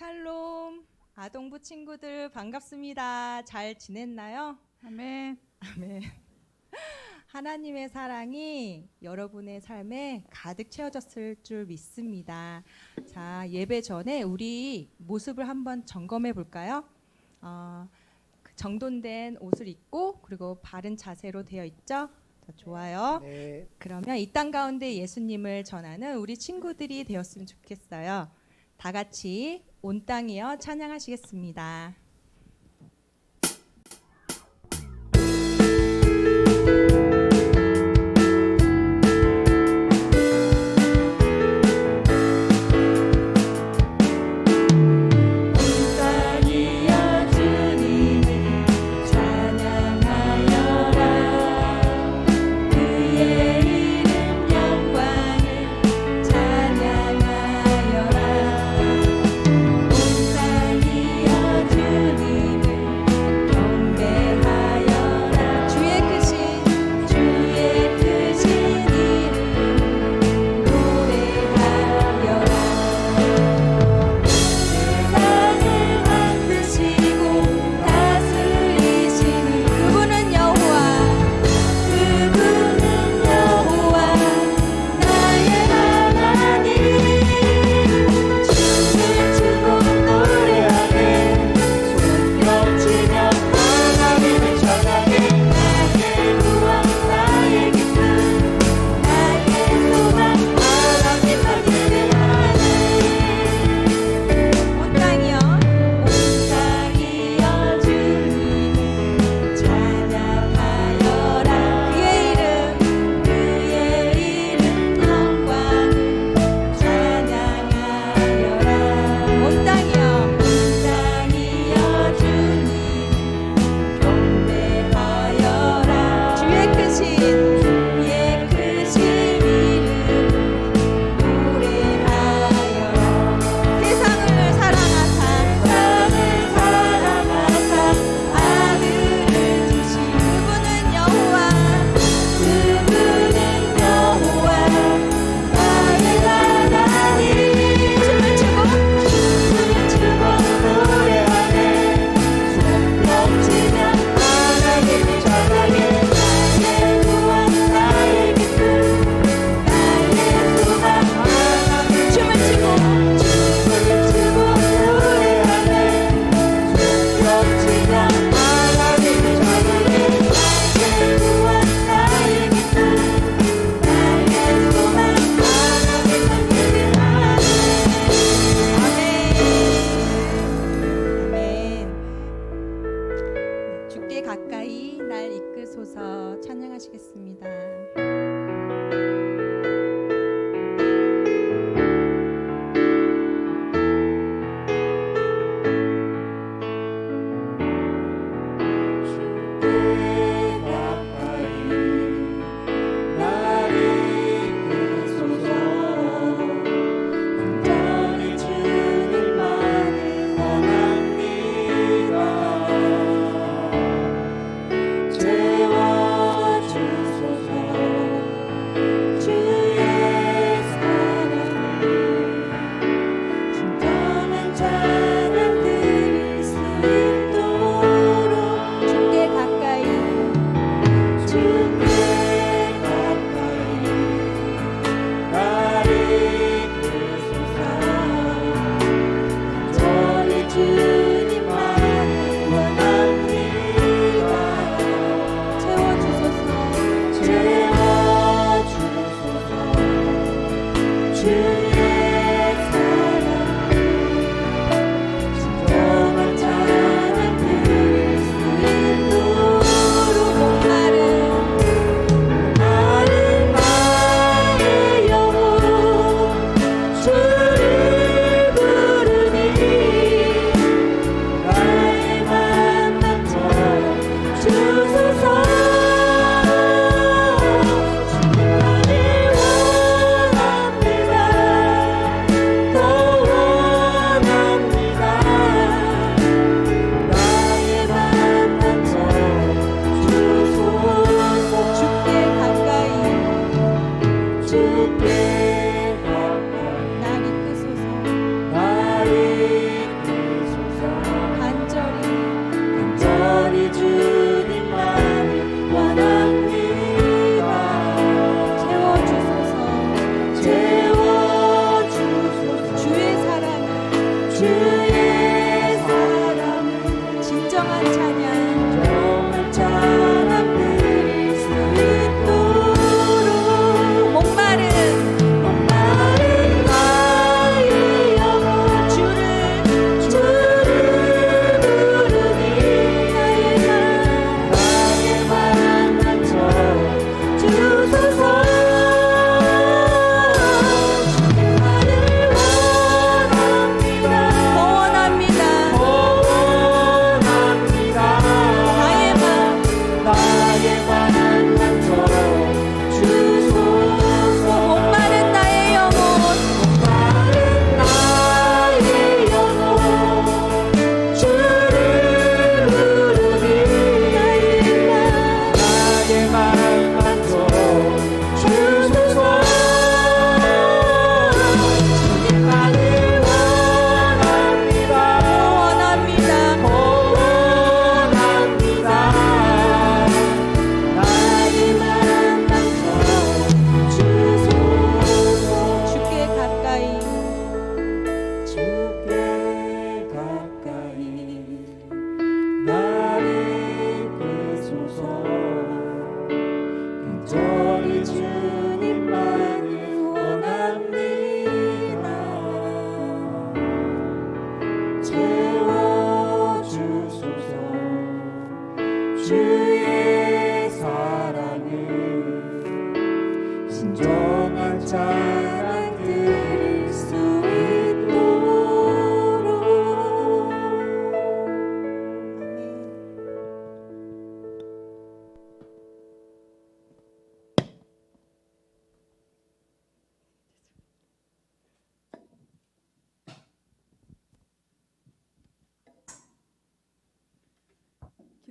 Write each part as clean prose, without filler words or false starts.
샬롬 아동부 친구들 반갑습니다. 잘 지냈나요? 아멘. 아멘. 하나님의 사랑이 여러분의 삶에 가득 채워졌을 줄 믿습니다. 자, 예배 전에 우리 모습을 한번 점검해 볼까요? 정돈된 옷을 입고 그리고 바른 자세로 되어 있죠? 자, 좋아요. 네. 그러면 이 땅 가운데 예수님을 전하는 우리 친구들이 되었으면 좋겠어요. 다 같이 온 땅이여 찬양하시겠습니다. 주의 크신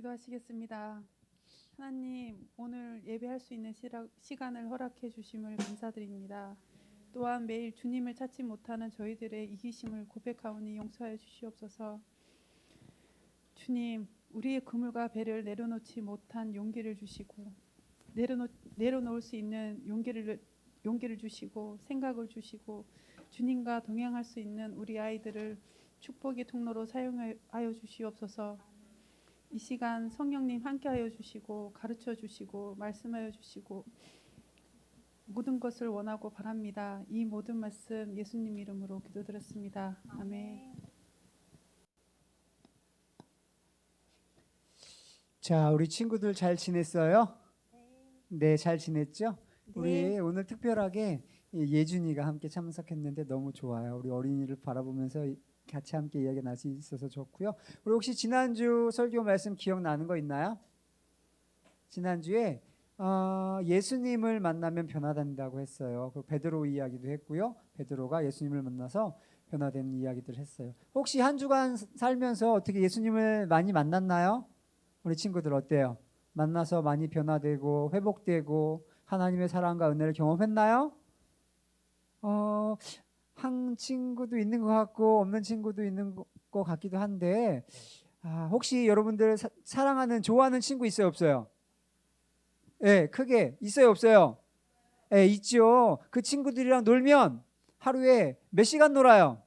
기도하시겠습니다. 하나님, 오늘 예배할 수 있는 시간을 허락해 주심을 감사드립니다. 또한 매일 주님을 찾지 못하는 저희들의 이기심을 고백하오니 용서하여 주시옵소서. 주님, 우리의 그물과 배를 내려놓지 못한 용기를 주시고 내려놓을 수 있는 용기를 주시고 생각을 주시고 주님과 동행할 수 있는 우리 아이들을 축복의 통로로 사용하여 주시옵소서. 이 시간 성령님 함께하여 주시고 가르쳐 주시고 말씀하여 주시고 모든 것을 원하고 바랍니다. 이 모든 말씀 예수님 이름으로 기도드렸습니다. 아멘. 자, 우리 친구들 잘 지냈어요? 네, 잘 지냈죠? 우리 오늘 특별하게 예준이가 함께 참석했는데 너무 좋아요. 우리 어린이를 바라보면서 같이 함께 이야기 나눌 수 있어서 좋고요. 우리 혹시 지난주 설교 말씀 기억나는 거 있나요? 지난주에 예수님을 만나면 변화된다고 했어요. 그 베드로 이야기도 했고요. 베드로가 예수님을 만나서 변화된 이야기들 했어요. 혹시 한 주간 살면서 어떻게 예수님을 많이 만났나요? 우리 친구들 어때요? 만나서 많이 변화되고 회복되고 하나님의 사랑과 은혜를 경험했나요? 한 친구도 있는 것 같고 없는 친구도 있는 것 같기도 한데 혹시 여러분들 사랑하는 좋아하는 친구 있어요 없어요? 네, 크게 있어요 없어요? 네, 있죠. 그 친구들이랑 놀면 하루에 몇 시간 놀아요?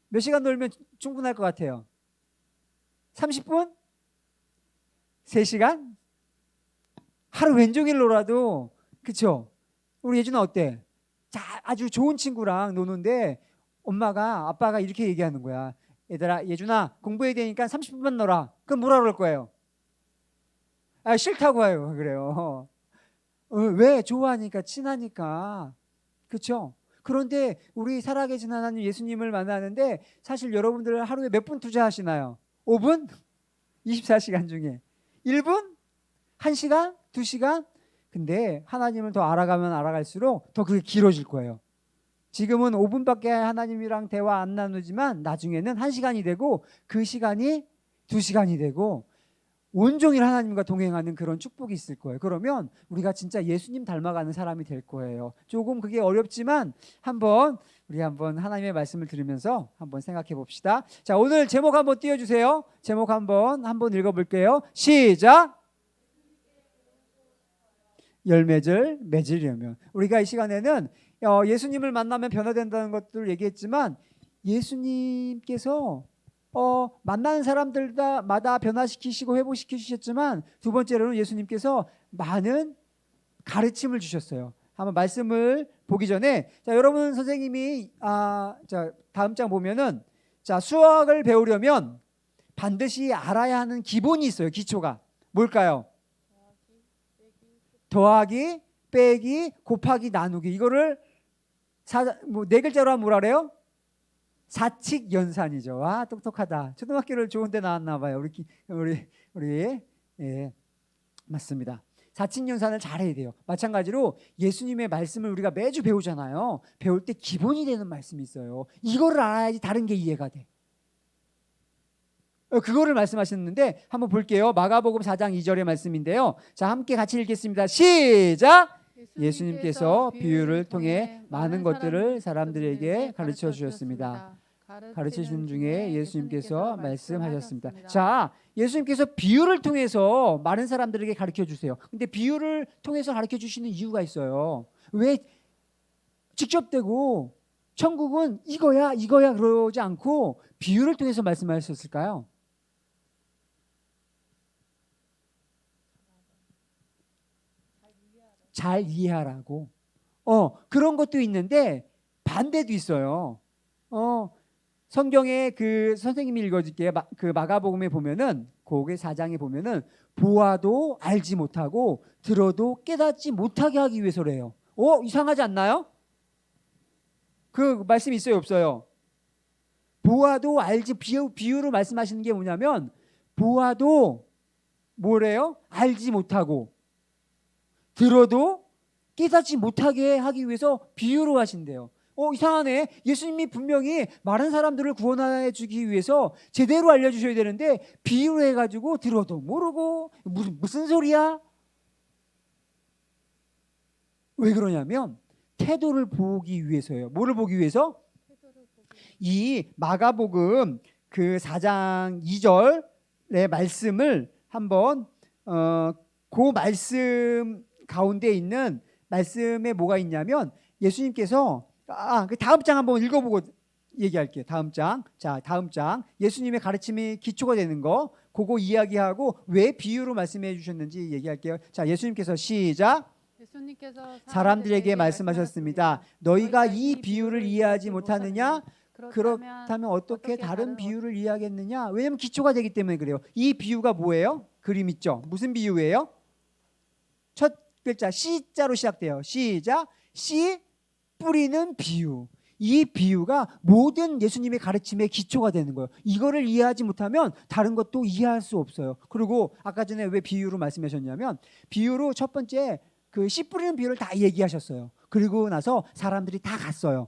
몇 시간 놀면 충분할 것 같아요? 30분? 3시간? 하루 왼종일 놀아도 그쵸? 우리 예준아 어때? 자, 아주 좋은 친구랑 노는데 아빠가 이렇게 얘기하는 거야. 얘들아, 예준아 공부해야 되니까 30분만 놀아. 그럼 뭐라 그럴 거예요? 싫다고 해요. 그래요. 왜? 좋아하니까, 친하니까. 그쵸? 그런데 우리 살아계신 하나님 예수님을 만나는데 사실 여러분들 하루에 몇 분 투자하시나요? 5분? 24시간 중에 1분? 1시간? 2시간? 근데 하나님을 더 알아가면 알아갈수록 더 그게 길어질 거예요. 지금은 5분밖에 하나님이랑 대화 안 나누지만 나중에는 1시간이 되고 그 시간이 2시간이 되고 온종일 하나님과 동행하는 그런 축복이 있을 거예요. 그러면 우리가 진짜 예수님 닮아가는 사람이 될 거예요. 조금 그게 어렵지만 우리 한번 하나님의 말씀을 들으면서 한번 생각해 봅시다. 자, 오늘 제목 한번 띄워주세요. 제목 한번 읽어볼게요. 시작. 열매를 맺으려면. 우리가 이 시간에는 예수님을 만나면 변화된다는 것들을 얘기했지만 예수님께서 만나는 사람들마다 변화시키시고 회복시키셨지만 두 번째로는 예수님께서 많은 가르침을 주셨어요. 한번 말씀을 보기 전에 여러분 선생님이 다음 장 보면은 수학을 배우려면 반드시 알아야 하는 기본이 있어요. 기초가 뭘까요? 더하기, 빼기, 곱하기, 나누기. 이거를 네 글자로 하면 뭐라 그래요? 사칙연산이죠. 와, 똑똑하다. 초등학교를 좋은데 나왔나 봐요. 우리 예, 맞습니다. 사칙연산을 잘해야 돼요. 마찬가지로 예수님의 말씀을 우리가 매주 배우잖아요. 배울 때 기본이 되는 말씀이 있어요. 이거를 알아야지 다른 게 이해가 돼. 그거를 말씀하셨는데 한번 볼게요. 마가복음 4장 2절의 말씀인데요. 자, 함께 같이 읽겠습니다. 시작! 예수님께서 비유를 통해 많은 것들을 사람들에게 가르쳐 주셨습니다. 가르치신 중에 예수님께서 말씀하셨습니다. 자, 예수님께서 비유를 통해서 많은 사람들에게 가르쳐 주세요. 근데 비유를 통해서 가르쳐 주시는 이유가 있어요. 왜 직접 되고 천국은 이거야 그러지 않고 비유를 통해서 말씀하셨을까요? 잘 이해하라고. 그런 것도 있는데 반대도 있어요. 성경에 그 선생님이 읽어줄게요. 그 마가복음에 보면은 고개 4장에 보면은 보아도 알지 못하고 들어도 깨닫지 못하게 하기 위해서래요. 이상하지 않나요? 그 말씀 있어요 없어요? 보아도 알지 비유로 말씀하시는 게 뭐냐면 보아도 뭐래요? 알지 못하고 들어도 깨닫지 못하게 하기 위해서 비유로 하신대요. 이상하네. 예수님이 분명히 많은 사람들을 구원해 주기 위해서 제대로 알려주셔야 되는데 비유로 해가지고 들어도 모르고 무슨 소리야? 왜 그러냐면 태도를 보기 위해서예요. 뭐를 보기 위해서? 이 마가복음 그 4장 2절의 말씀을 한번 그 말씀 가운데 있는 말씀에 뭐가 있냐면 예수님께서 그 다음 장 한번 읽어보고 얘기할게요. 다음 장. 자, 다음 장. 예수님의 가르침이 기초가 되는 거 그거 이야기하고 왜 비유로 말씀해 주셨는지 얘기할게요. 자, 예수님께서 시작. 예수님께서 사람들에게 말씀하셨습니다. 너희가 이 비유를 이해하지 못하느냐? 그렇다면 어떻게 다른 비유를 이해하겠느냐? 왜냐하면 기초가 되기 때문에 그래요. 이 비유가 뭐예요? 그림 있죠? 무슨 비유예요? 첫 글자 C자로 시작돼요. 시작. 씨 뿌리는 비유. 이 비유가 모든 예수님의 가르침의 기초가 되는 거예요. 이거를 이해하지 못하면 다른 것도 이해할 수 없어요. 그리고 아까 전에 왜 비유로 말씀하셨냐면 비유로 첫 번째 그 씨 뿌리는 비유를 다 얘기하셨어요. 그리고 나서 사람들이 다 갔어요.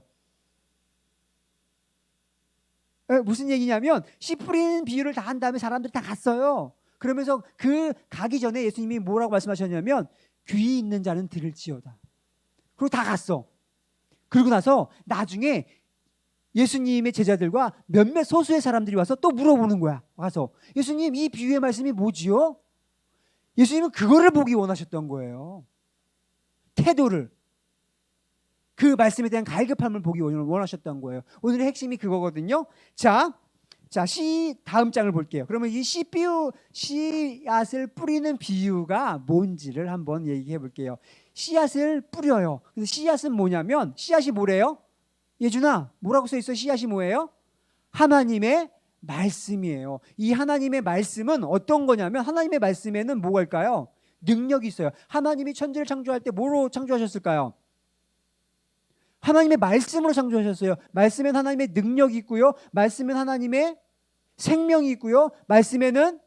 무슨 얘기냐면 씨 뿌리는 비유를 다 한 다음에 사람들이 다 갔어요. 그러면서 그 가기 전에 예수님이 뭐라고 말씀하셨냐면 귀 있는 자는 들을지어다. 그리고 다 갔어. 그리고 나서 나중에 예수님의 제자들과 몇몇 소수의 사람들이 와서 또 물어보는 거야. 와서 예수님 이 비유의 말씀이 뭐지요? 예수님은 그거를 보기 원하셨던 거예요. 태도를. 그 말씀에 대한 갈급함을 보기 원하셨던 거예요. 오늘의 핵심이 그거거든요. 자, 다음 장을 볼게요. 그러면 이 씨앗을 뿌리는 비유가 뭔지를 한번 얘기해 볼게요. 씨앗을 뿌려요. 근데 씨앗은 뭐냐면 씨앗이 뭐래요? 예준아, 뭐라고 써 있어? 씨앗이 뭐예요? 하나님의 말씀이에요. 이 하나님의 말씀은 어떤 거냐면 하나님의 말씀에는 뭐갈까요? 능력이 있어요. 하나님이 천지를 창조할 때 뭐로 창조하셨을까요? 하나님의 말씀으로 창조하셨어요. 말씀엔 하나님의 능력이 있고요. 말씀엔 하나님의 생명이 있고요. 말씀에는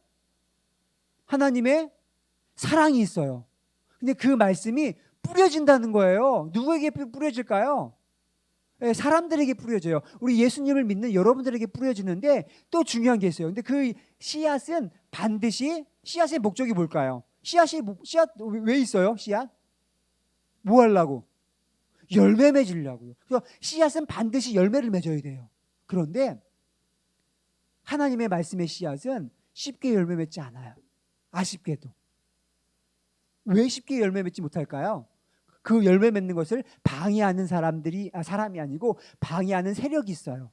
하나님의 사랑이 있어요. 근데 그 말씀이 뿌려진다는 거예요. 누구에게 뿌려질까요? 사람들에게 뿌려져요. 우리 예수님을 믿는 여러분들에게 뿌려지는데 또 중요한 게 있어요. 근데 그 씨앗은 반드시 씨앗의 목적이 뭘까요? 씨앗 왜 있어요? 씨앗? 뭐 하려고? 열매 맺으려고요. 그래서 씨앗은 반드시 열매를 맺어야 돼요. 그런데 하나님의 말씀의 씨앗은 쉽게 열매 맺지 않아요. 아쉽게도. 왜 쉽게 열매 맺지 못할까요? 그 열매 맺는 것을 방해하는 사람이 아니고 방해하는 세력이 있어요.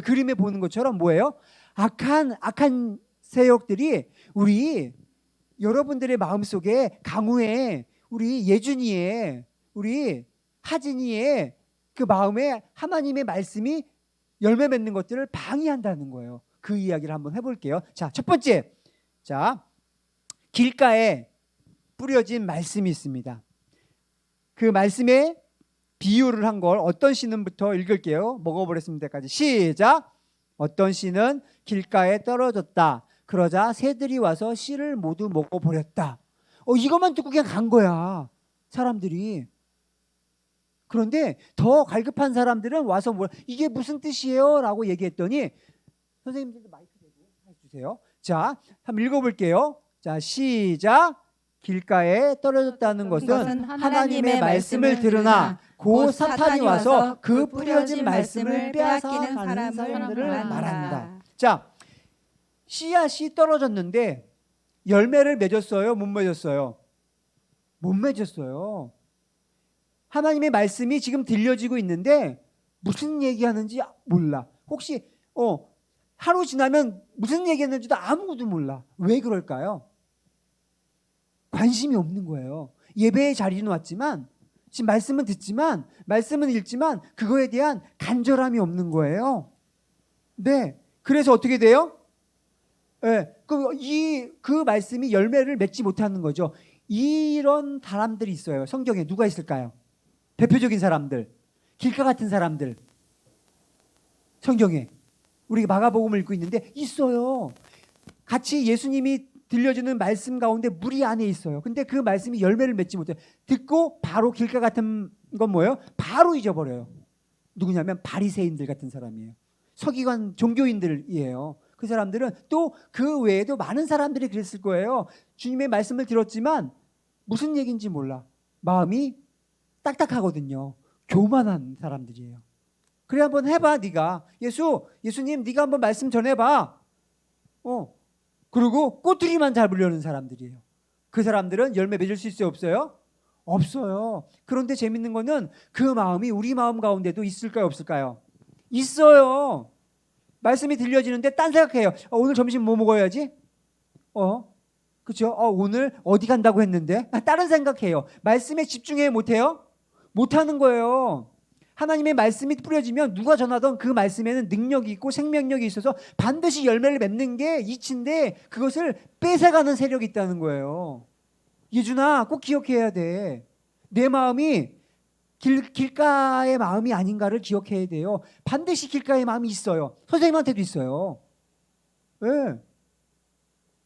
그림에 보는 것처럼 뭐예요? 악한 세력들이 우리 여러분들의 마음속에 강우에 우리 예준이의 우리 하진이의 그 마음에 하나님의 말씀이 열매 맺는 것들을 방해한다는 거예요. 그 이야기를 한번 해볼게요. 자, 첫 번째. 자, 길가에 뿌려진 말씀이 있습니다. 그 말씀에 비유를 한 걸 어떤 씨는부터 읽을게요. 먹어버렸습니다까지. 시작. 어떤 씨는 길가에 떨어졌다. 그러자 새들이 와서 씨를 모두 먹어버렸다. 이것만 듣고 그냥 간 거야. 사람들이. 그런데 더 갈급한 사람들은 와서 이게 무슨 뜻이에요? 라고 얘기했더니 선생님들도 마이크 대고 해주세요. 자, 한번 읽어볼게요. 자, 시작. 길가에 떨어졌다는 것은 하나님의 말씀을 들으나 곧 사탄이 와서 그 뿌려진 말씀을 빼앗아 가는 사람들을 말한다. 자, 씨앗이 떨어졌는데 열매를 맺었어요? 못 맺었어요? 못 맺었어요. 하나님의 말씀이 지금 들려지고 있는데 무슨 얘기하는지 몰라. 혹시 하루 지나면 무슨 얘기했는지도 아무것도 몰라. 왜 그럴까요? 관심이 없는 거예요. 예배의 자리는 왔지만 지금 말씀은 듣지만 말씀은 읽지만 그거에 대한 간절함이 없는 거예요. 네. 그래서 어떻게 돼요? 네. 그 말씀이 열매를 맺지 못하는 거죠. 이런 사람들이 있어요. 성경에 누가 있을까요? 대표적인 사람들, 길가 같은 사람들. 성경에 우리 마가복음을 읽고 있는데 있어요. 같이 예수님이 들려주는 말씀 가운데 무리 안에 있어요. 근데 그 말씀이 열매를 맺지 못해요. 듣고 바로 길가 같은 건 뭐예요? 바로 잊어버려요. 누구냐면 바리새인들 같은 사람이에요. 서기관 종교인들이에요. 그 사람들은 또 그 외에도 많은 사람들이 그랬을 거예요. 주님의 말씀을 들었지만 무슨 얘기인지 몰라. 마음이 딱딱하거든요. 교만한 사람들이에요. 그래 한번 해봐 네가. 예수님 네가 한번 말씀 전해봐. 그리고 꼬투리만 잡으려는 사람들이에요. 그 사람들은 열매 맺을 수 있어요 없어요? 없어요. 그런데 재밌는 거는 그 마음이 우리 마음 가운데도 있을까요 없을까요? 있어요. 말씀이 들려지는데 딴 생각해요. 오늘 점심 뭐 먹어야지? 그렇죠? 오늘 어디 간다고 했는데? 다른 생각해요. 말씀에 집중해 못해요? 못하는 거예요. 하나님의 말씀이 뿌려지면 누가 전하던 그 말씀에는 능력이 있고 생명력이 있어서 반드시 열매를 맺는 게 이치인데 그것을 뺏어가는 세력이 있다는 거예요. 예준아 꼭 기억해야 돼. 내 마음이 길가의 마음이 아닌가를 기억해야 돼요. 반드시 길가의 마음이 있어요. 선생님한테도 있어요. 네.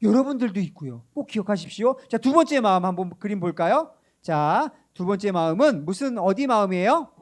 여러분들도 있고요. 꼭 기억하십시오. 자, 두 번째 마음 한번 그림 볼까요? 자, 두 번째 마음은 어디 마음이에요?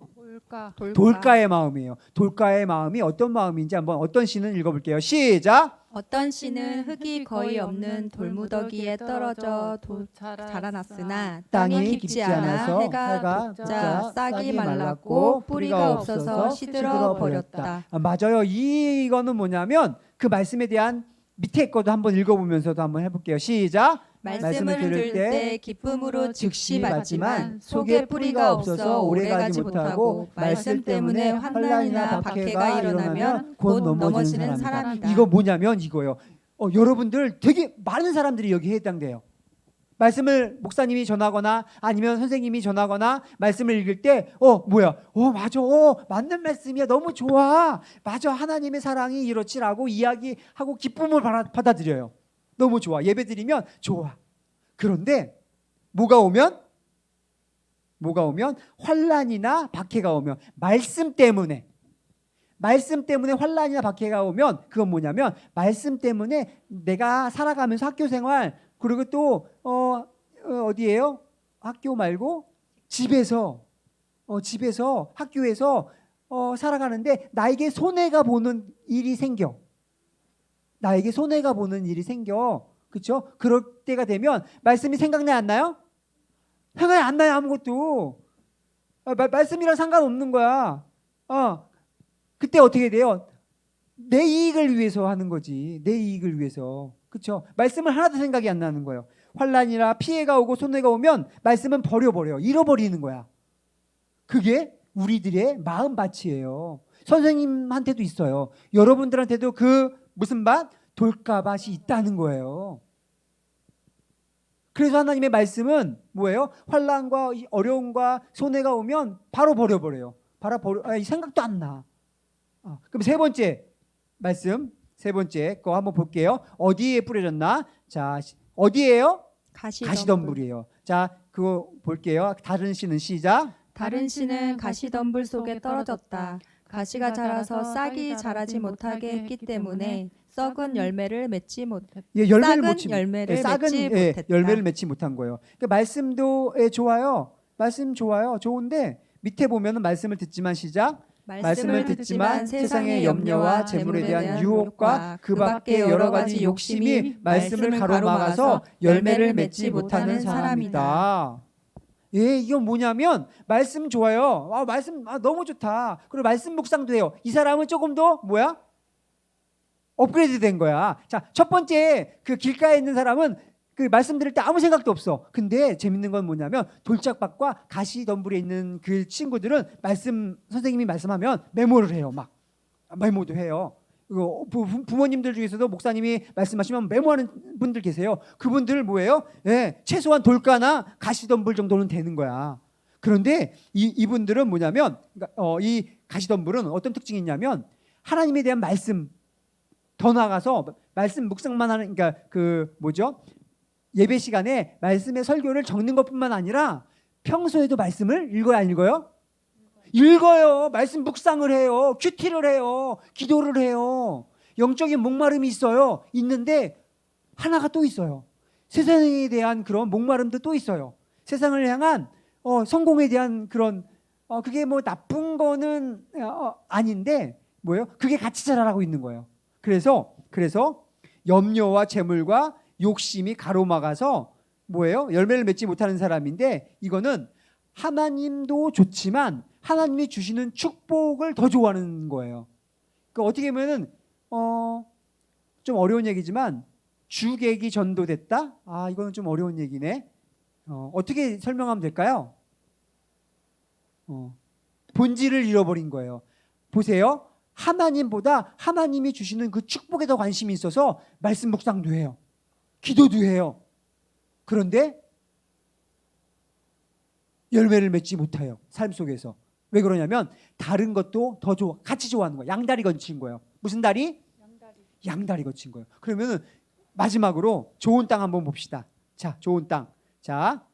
돌가의 마음이에요. 돌가의 마음이 어떤 마음인지 한번 어떤 시는 읽어볼게요. 시작. 어떤 씨는 흙이 거의 없는 돌무더기에 떨어져 자라났으나 땅이 깊지 않아 해가 돋자 싹이 말랐고 뿌리가 없어서 시들어 버렸다. 맞아요. 이거는 뭐냐면 그 말씀에 대한 밑에 거도 한번 읽어보면서도 한번 해볼게요. 시작. 말씀을 들을 때 기쁨으로 즉시 받지만 속에 뿌리가 없어서 오래가지 못하고 말씀 때문에 환난이나 박해가 일어나면 곧 넘어지는 사람이다. 이거 뭐냐면 이거예요. 여러분들 되게 많은 사람들이 여기에 해당돼요. 말씀을 목사님이 전하거나 아니면 선생님이 전하거나 말씀을 읽을 때 맞아. 맞는 말씀이야. 너무 좋아. 맞아. 하나님의 사랑이 이렇지라고 이야기하고 기쁨을 받아들여요. 너무 좋아. 예배드리면 좋아. 그런데 뭐가 오면 환난이나 박해가 오면 말씀 때문에 환난이나 박해가 오면 그건 뭐냐면 말씀 때문에 내가 살아가면서 학교 생활 그리고 또 어디예요? 학교 말고 집에서 학교에서 살아가는데 나에게 손해가 보는 일이 생겨. 그렇죠? 그럴 때가 되면 말씀이 생각나요 안 나요? 생각이 안 나요 아무것도. 말씀이랑 상관없는 거야. 그때 어떻게 돼요? 내 이익을 위해서 하는 거지. 내 이익을 위해서. 그렇죠? 말씀을 하나도 생각이 안 나는 거예요. 환난이나 피해가 오고 손해가 오면 말씀은 버려버려요. 잃어버리는 거야. 그게 우리들의 마음밭이에요. 선생님한테도 있어요. 여러분들한테도 그 무슨 밭? 돌가밭이 있다는 거예요. 그래서 하나님의 말씀은 뭐예요? 환난과 어려움과 손해가 오면 바로 버려버려요. 생각도 안 나. 그럼 세 번째 말씀, 세 번째 거 한번 볼게요. 어디에 뿌려졌나? 자, 어디예요? 가시덤불이에요. 자, 그거 볼게요. 다른 씨는 시작. 다른 씨는 가시덤불 속에 떨어졌다. 가시가 자라서 싹이 자라지 못하게 했기 때문에 썩은 열매를 맺지 못했다. 열매를 맺지 못한 거예요. 그러니까 말씀도 좋아요. 말씀 좋아요. 좋은데 밑에 보면은 말씀을 듣지만 시작. 말씀을 듣지만 세상의 염려와 재물에 대한 유혹과 그 밖에 여러 가지 욕심이 말씀을 가로막아서 열매를 맺지 못하는 사람이다. 이건 뭐냐면 말씀 좋아요. 말씀 너무 좋다. 그리고 말씀 묵상도 해요. 이 사람은 조금 더 업그레이드 된 거야. 자, 첫 번째 그 길가에 있는 사람은 그 말씀 들을 때 아무 생각도 없어. 근데 재밌는 건 뭐냐면 돌짝밭과 가시덤불에 있는 그 친구들은 선생님이 말씀하면 메모를 해요. 메모도 해요. 부모님들 중에서도 목사님이 말씀하시면 메모하는 분들 계세요. 그분들 뭐예요? 최소한 돌가나 가시덤불 정도는 되는 거야. 그런데 이분들은 뭐냐면 이 가시덤불은 어떤 특징이 있냐면 하나님에 대한 말씀 더 나아가서 말씀 묵상만 하는 예배 시간에 말씀의 설교를 적는 것뿐만 아니라 평소에도 말씀을 읽어요 안 읽어요? 읽어요. 말씀 묵상을 해요. 큐티를 해요. 기도를 해요. 영적인 목마름이 있는데 하나가 또 있어요. 세상에 대한 그런 목마름도 또 있어요. 세상을 향한 성공에 대한 그런 그게 나쁜 거는 아닌데 뭐예요? 그게 같이 자라나고 있는 거예요. 그래서 염려와 재물과 욕심이 가로막아서 뭐예요? 열매를 맺지 못하는 사람인데, 이거는 하나님도 좋지만 하나님이 주시는 축복을 더 좋아하는 거예요. 그러니까 어떻게 보면은 좀 어려운 얘기지만 주객이 전도됐다? 이거는 좀 어려운 얘기네. 어떻게 설명하면 될까요? 본질을 잃어버린 거예요. 보세요. 하나님보다 하나님이 주시는 그 축복에 더 관심이 있어서 말씀 묵상도 해요. 기도도 해요. 그런데 열매를 맺지 못해요. 삶 속에서. 왜 그러냐면 다른 것도 더 같이 좋아하는 거예요. 양다리 걸친 거예요. 무슨 다리? 양다리 걸친 거예요. 그러면은 마지막으로 좋은 땅 한번 봅시다. 자, 좋은 땅. 자,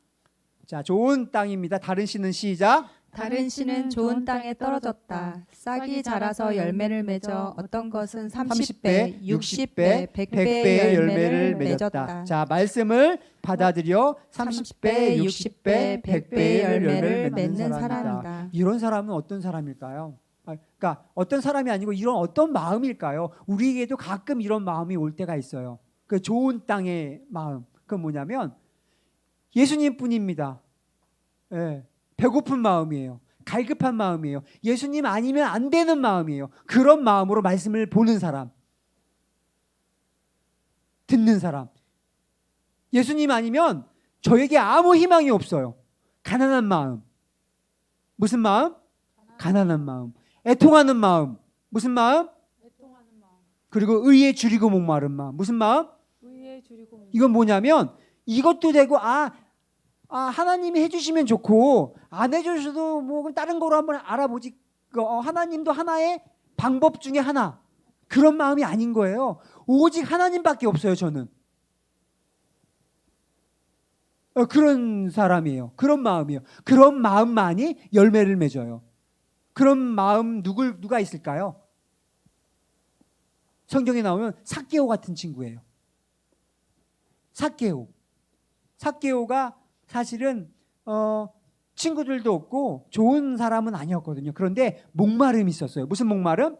좋은 땅입니다. 다른 씨는 시작. 다른 씨는 좋은 땅에 떨어졌다. 싹이 자라서 열매를 맺어 어떤 것은 30배, 60배, 100배의 열매를 맺었다. 자, 말씀을 받아들여 30배, 60배, 100배의 열매를 맺는 사람이다. 사람이다. 이런 사람은 어떤 사람일까요? 그러니까 어떤 사람이 아니고 이런 어떤 마음일까요? 우리에게도 가끔 이런 마음이 올 때가 있어요. 그 좋은 땅의 마음. 그건 뭐냐면 예수님뿐입니다. 예. 배고픈 마음이에요. 갈급한 마음이에요. 예수님 아니면 안 되는 마음이에요. 그런 마음으로 말씀을 보는 사람, 듣는 사람. 예수님 아니면 저에게 아무 희망이 없어요. 가난한 마음. 무슨 마음? 가난한 마음. 애통하는 마음. 무슨 마음? 그리고 의에 줄이고 목마른 마음. 무슨 마음? 이건 뭐냐면 이것도 되고 하나님이 해주시면 좋고 안 해주셔도 뭐 다른 거로 한번 알아보지. 하나님도 하나의 방법 중에 하나. 그런 마음이 아닌 거예요. 오직 하나님밖에 없어요. 저는 그런 사람이에요. 그런 마음이에요. 그런 마음만이 열매를 맺어요. 그런 마음 누가 있을까요? 성경에 나오면 삭개오 같은 친구예요. 삭개오가 사실은 친구들도 없고 좋은 사람은 아니었거든요. 그런데 목마름이 있었어요. 무슨 목마름?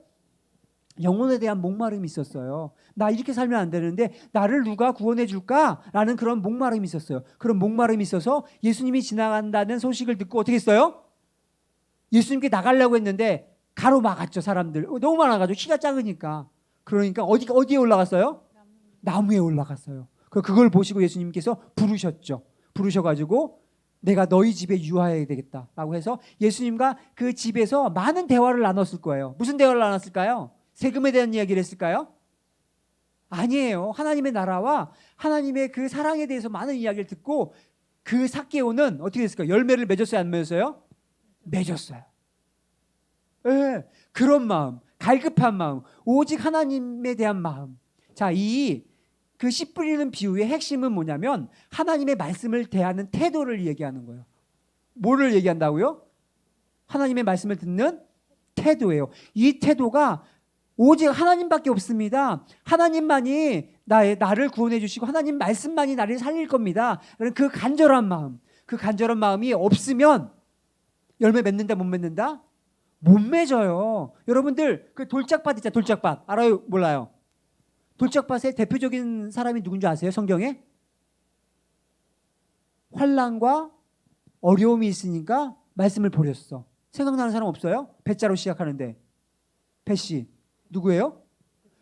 영혼에 대한 목마름이 있었어요. 나 이렇게 살면 안 되는데 나를 누가 구원해 줄까라는 그런 목마름이 있었어요. 그런 목마름이 있어서 예수님이 지나간다는 소식을 듣고 어떻게 했어요? 예수님께 나가려고 했는데 가로막았죠. 사람들 너무 많아가지고 키가 작으니까. 그러니까 어디에 올라갔어요? 나무에 올라갔어요. 그걸 보시고 예수님께서 부르셨죠. 부르셔가지고 내가 너희 집에 유하여야 되겠다라고 해서 예수님과 그 집에서 많은 대화를 나눴을 거예요. 무슨 대화를 나눴을까요? 세금에 대한 이야기를 했을까요? 아니에요. 하나님의 나라와 하나님의 그 사랑에 대해서 많은 이야기를 듣고 그 삭개오는 어떻게 됐을까요? 열매를 맺었어요? 안 맺었어요? 맺었어요. 네, 그런 마음, 갈급한 마음, 오직 하나님에 대한 마음. 자, 그 씨 뿌리는 비유의 핵심은 뭐냐면 하나님의 말씀을 대하는 태도를 얘기하는 거예요. 뭐를 얘기한다고요? 하나님의 말씀을 듣는 태도예요. 이 태도가 오직 하나님밖에 없습니다. 하나님만이 나를 구원해 주시고 하나님 말씀만이 나를 살릴 겁니다. 그 간절한 마음, 그 간절한 마음이 없으면 열매 맺는다 못 맺는다? 못 맺어요. 여러분들 그 돌짝밭 있잖아요. 돌짝밭 알아요? 몰라요? 돌짝밭의 대표적인 사람이 누군지 아세요? 성경에? 환난과 어려움이 있으니까 말씀을 버렸어. 생각나는 사람 없어요? 배자로 시작하는데. 배씨 누구예요?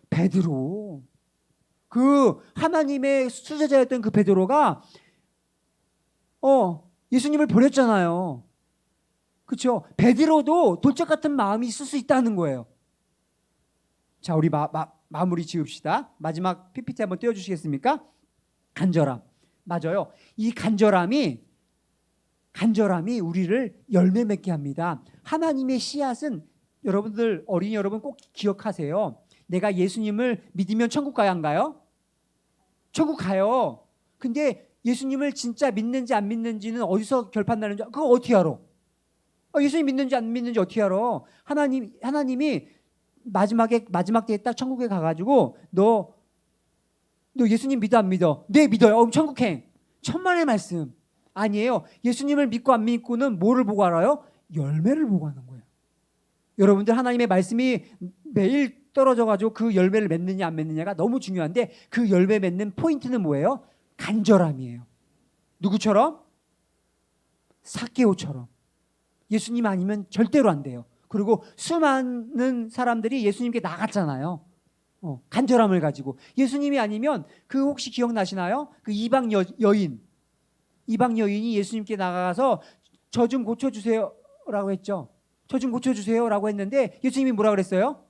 베드로. 그 하나님의 수제자였던 그 베드로가 예수님을 버렸잖아요. 그렇죠? 베드로도 돌짝 같은 마음이 있을 수 있다는 거예요. 자, 우리 마무리 지읍시다. 마지막 PPT 한번 띄워주시겠습니까? 간절함. 맞아요. 이 간절함이 우리를 열매 맺게 합니다. 하나님의 씨앗은 여러분들 어린이 여러분 꼭 기억하세요. 내가 예수님을 믿으면 천국 가야 안 가요? 천국 가요. 근데 예수님을 진짜 믿는지 안 믿는지는 어디서 결판 나는지 그거 어떻게 알아? 예수님 믿는지 안 믿는지 어떻게 알아? 하나님이 마지막 때에 딱 천국에 가가지고 너 예수님 믿어 안 믿어? 네 믿어요. 천국행. 천만의 말씀. 아니에요. 예수님을 믿고 안 믿고는 뭐를 보고 알아요? 열매를 보고 하는 거예요. 여러분들 하나님의 말씀이 매일 떨어져가지고 그 열매를 맺느냐 안 맺느냐가 너무 중요한데 그 열매 맺는 포인트는 뭐예요? 간절함이에요. 누구처럼? 삭개오처럼. 예수님 아니면 절대로 안 돼요. 그리고 수많은 사람들이 예수님께 나갔잖아요. 간절함을 가지고. 예수님이 아니면 그 혹시 기억나시나요? 그 이방 여인이 예수님께 나가서 저 좀 고쳐주세요 라고 했죠. 저 좀 고쳐주세요 라고 했는데 예수님이 뭐라 그랬어요?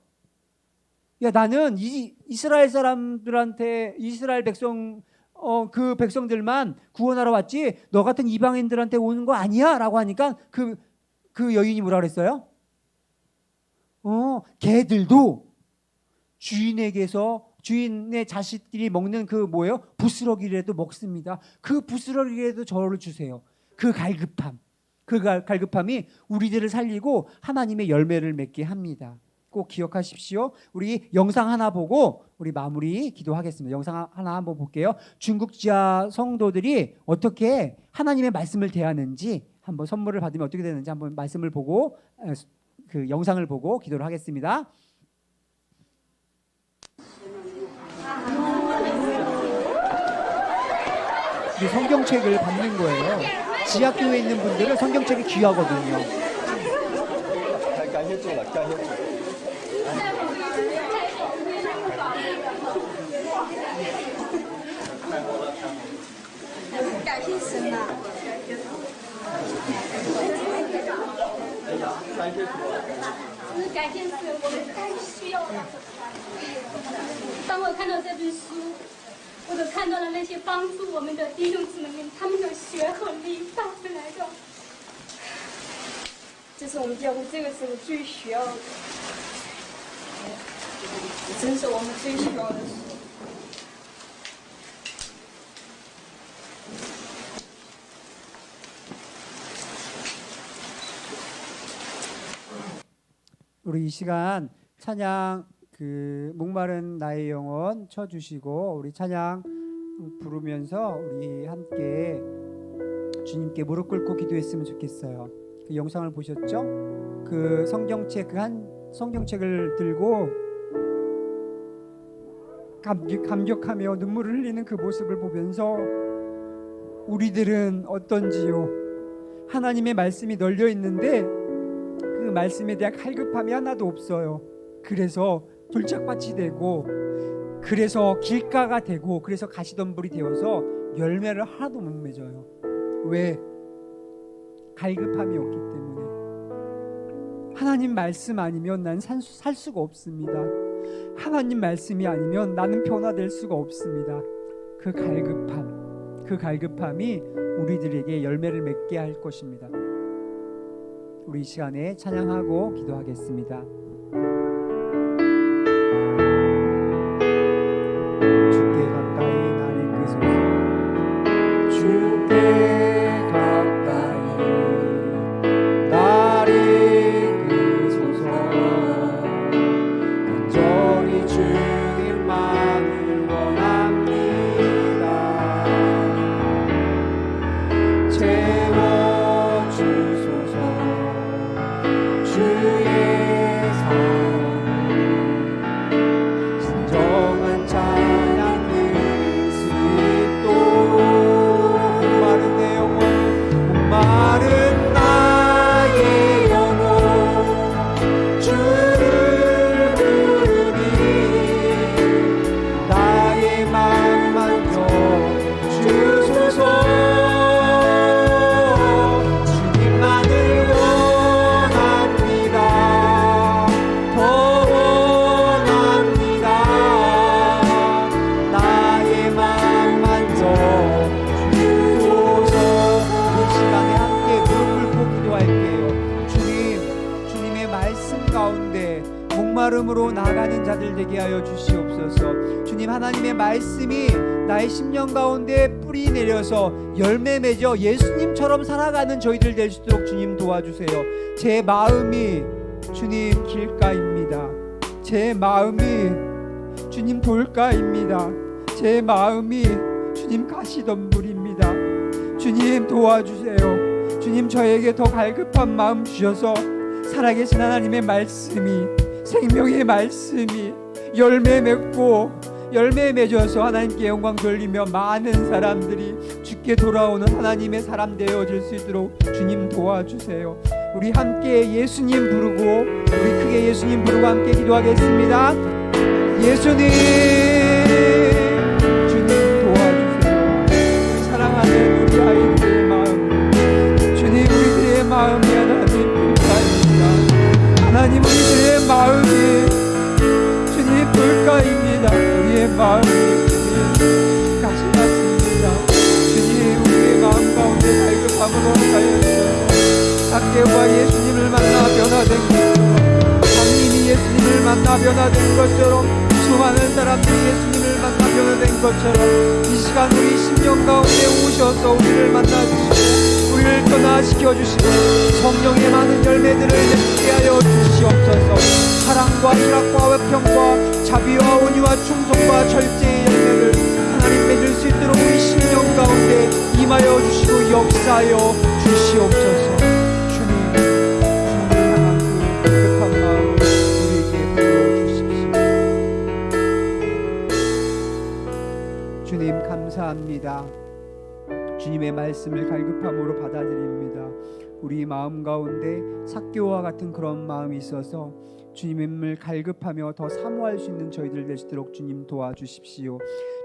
야, 나는 이스라엘 사람들한테, 이스라엘 백성, 그 백성들만 구원하러 왔지 너 같은 이방인들한테 오는 거 아니야 라고 하니까 그 여인이 뭐라 그랬어요? 걔들도 주인의 자식들이 먹는 그 뭐예요? 부스러기라도 먹습니다. 그 부스러기라도 저를 주세요. 그 갈급함이 우리들을 살리고 하나님의 열매를 맺게 합니다. 꼭 기억하십시오. 우리 영상 하나 보고 우리 마무리 기도하겠습니다. 영상 하나 한번 볼게요. 중국 지하 성도들이 어떻게 하나님의 말씀을 대하는지 한번 선물을 받으면 어떻게 되는지 한번 말씀을 보고 그 영상을 보고 기도를 하겠습니다. 이 성경책을 받는 거예요. 지하교회에 있는 분들은 성경책이 귀하거든요. 感谢神呐！真是感谢神，我们太需要了。当我看到这本书，我都看到了那些帮助我们的弟兄姊妹们，他们的血和力带回来的。这是我们教会这个时候最需要的，真是我们最需要的事。 우리 이 시간 찬양 그 목마른 나의 영혼 쳐주시고 우리 찬양 부르면서 우리 함께 주님께 무릎 꿇고 기도했으면 좋겠어요. 그 영상을 보셨죠? 그 성경책 그 한 성경책을 들고 감격하며 눈물을 흘리는 그 모습을 보면서 우리들은 어떤지요? 하나님의 말씀이 널려 있는데 그 말씀에 대한 갈급함이 하나도 없어요. 그래서 돌짝밭이 되고 그래서 길가가 되고 그래서 가시덤불이 되어서 열매를 하나도 못 맺어요. 왜? 갈급함이 없기 때문에. 하나님 말씀 아니면 난 살 수가 없습니다. 하나님 말씀이 아니면 나는 변화될 수가 없습니다. 그 갈급함이 우리들에게 열매를 맺게 할 것입니다. 우리 이 시간에 찬양하고 기도하겠습니다. 주께 가까이 나를 이끄소서. 주께 가까이 나를 이끄소서. 간절히 주님만을 원합니다. 채워주소서. 주의 사랑 진정한 찬양 들을 수 있도록 목마른 내 영혼 목마른 나의 영혼 주를 부르니 나의 마음 만져 주소서. 주님만을 목마름으로 나아가는 자들 되게 하여 주시옵소서. 주님 하나님의 말씀이 나의 심령 가운데 뿌리 내려서 열매 맺어 예수님처럼 살아가는 저희들 될 수 있도록 주님 도와주세요. 제 마음이 주님 길가입니다. 제 마음이 주님 돌가입니다. 제 마음이 주님 가시덤불입니다. 주님 도와주세요. 주님 저에게 더 갈급한 마음 주셔서 살아계신 하나님의 말씀이, 생명의 말씀이 열매 맺고 열매 맺어서 하나님께 영광 돌리며 많은 사람들이 주께 돌아오는 하나님의 사람 되어질 수 있도록 주님 도와주세요. 우리 함께 예수님 부르고, 우리 크게 예수님 부르고 함께 기도하겠습니다. 예수님, 주님 도와주세요. 우리 사랑하는 우리 아이들의 마음, 주님 우리들의 마음이 하나님 불가입니다. 하나님 우리들의 마음이 주님 불가입니다. 우리의 마음이 주님 가시 같습니다. 주님 우리의 마음 가운데 갈급함으로 하였어요. 삭개오가 예수님을 만나 변화된 것처럼, 장님이 예수님을 만나 변화된 것처럼, 수많은 사람들이 예수님을 만나 변화된 것처럼 이 시간 우리 심령 가운데 오셔서 우리를 만나주시고 우리를 변화시켜주시고 성령의 많은 열매들을 맺게 하여 주시옵소서. 사랑과 희락과 평과 자비와 온유와 충성과 절제의 열매를 하나님 맺을 수 있도록 우리 심령 가운데 임하여 주시고 역사하여 주시옵소서. 주님 향한 그 급한 마음을 우리에게 부어주십시오. 주님 감사합니다. 주님의 말씀을 갈급함으로 받아들입니다. 우리 마음 가운데 삭개오와 같은 그런 마음이 있어서 주님을 갈급하며 더 사모할 수 있는 저희들 되시도록 주님 도와주십시오.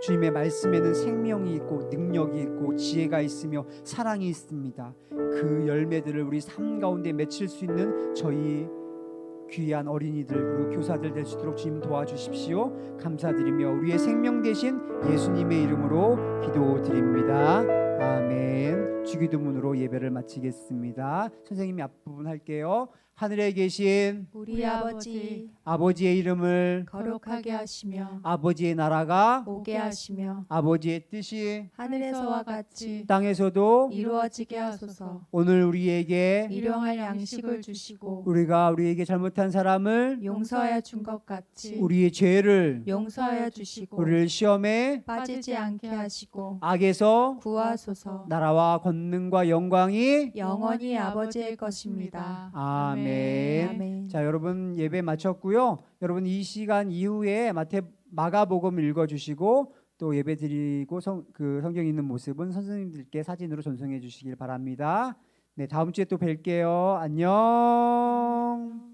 주님의 말씀에는 생명이 있고 능력이 있고 지혜가 있으며 사랑이 있습니다. 그 열매들을 우리 삶 가운데 맺힐 수 있는 저희 귀한 어린이들 그리고 교사들 되시도록 주님 도와주십시오. 감사드리며 우리의 생명 되신 예수님의 이름으로 기도드립니다. 아멘. 주기도문으로 예배를 마치겠습니다. 선생님이 앞부분 할게요. 하늘에 계신 우리 아버지 아버지의 이름을 거룩하게 하시며 아버지의 나라가 오게 하시며 아버지의 뜻이 하늘에서와 같이 땅에서도 이루어지게 하소서. 오늘 우리에게 일용할 양식을 주시고 우리가 우리에게 잘못한 사람을 용서하여 준 것 같이 우리의 죄를 용서하여 주시고 우리를 시험에 빠지지 않게 하시고 악에서 구하소서. 나라와 권능과 영광이 영원히 아버지의 것입니다. 아멘. 아멘. 자, 여러분 예배 마쳤고요. 여러분 이 시간 이후에 마가복음 읽어주시고 또 예배 드리고 성경 있는 모습은 선생님들께 사진으로 전송해 주시길 바랍니다. 네, 다음 주에 또 뵐게요. 안녕.